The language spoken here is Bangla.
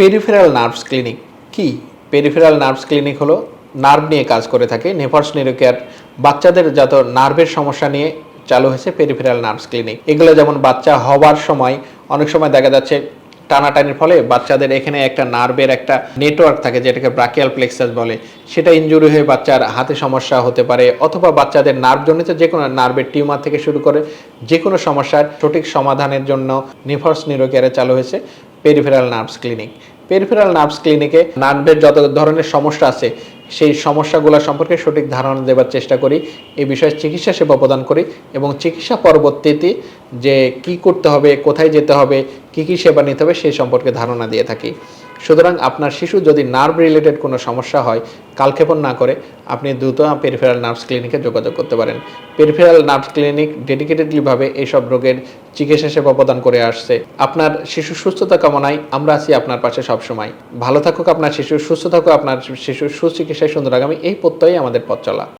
পেরিফেরাল নার্ভস ক্লিনিক কি? পেরিফেরাল নার্ভস ক্লিনিক হলো নার্ভ নিয়ে কাজ করে থাকে। নেফার্স নিউরোকেয়ার বাচ্চাদের যত নার্ভের সমস্যা নিয়ে চালু হয়েছে পেরিফেরাল নার্ভস ক্লিনিক। এগুলো যেমন বাচ্চা হওয়ার সময় অনেক সময় দেখা যাচ্ছে টানাটানির ফলে বাচ্চাদের এখানে একটা নার্ভের একটা নেটওয়ার্ক থাকে যেটাকে ব্রাকিয়াল প্লেক্সাস বলে, সেটা ইনজুরি হয়ে বাচ্চার হাতে সমস্যা হতে পারে, অথবা বাচ্চাদের নার্ভজনিত যে কোনো নার্ভের টিউমার থেকে শুরু করে যে কোনো সমস্যার সঠিক সমাধানের জন্য নেফার্স নিউরোকেয়ারে চালু হয়েছে peripheral nerves clinic. Peripheral nerves ক্লিনিকে নার্ভের যত ধরনের সমস্যা আছে সেই সমস্যাগুলো সম্পর্কে সঠিক ধারণা দেওয়ার চেষ্টা করি, এই বিষয়ে চিকিৎসা সেবা প্রদান করি এবং চিকিৎসা পরবর্তীতে যে কি করতে হবে, কোথায় যেতে হবে, কি কি সেবা নিতে হবে সেই সম্পর্কে ধারণা দিয়ে থাকি। সুতরাং আপনার শিশু যদি নার্ভ রিলেটেড কোনো সমস্যা হয়, কালক্ষেপণ না করে আপনি দ্রুত পেরিফেরাল নার্ভস ক্লিনিকে যোগাযোগ করতে পারেন। পেরিফেরাল নার্ভস ক্লিনিক ডেডিকেটেডলিভাবে এইসব রোগের চিকিৎসা সেবা প্রদান করে আসছে। আপনার শিশুর সুস্থতা কামনায় আমরা আছি আপনার পাশে সবসময়। ভালো থাকুক আপনার শিশু, সুস্থ থাকুক আপনার শিশু, সুচিকিৎসায় সুন্দর আগামী, এই প্রত্যয়ে আমাদের পথ চলা।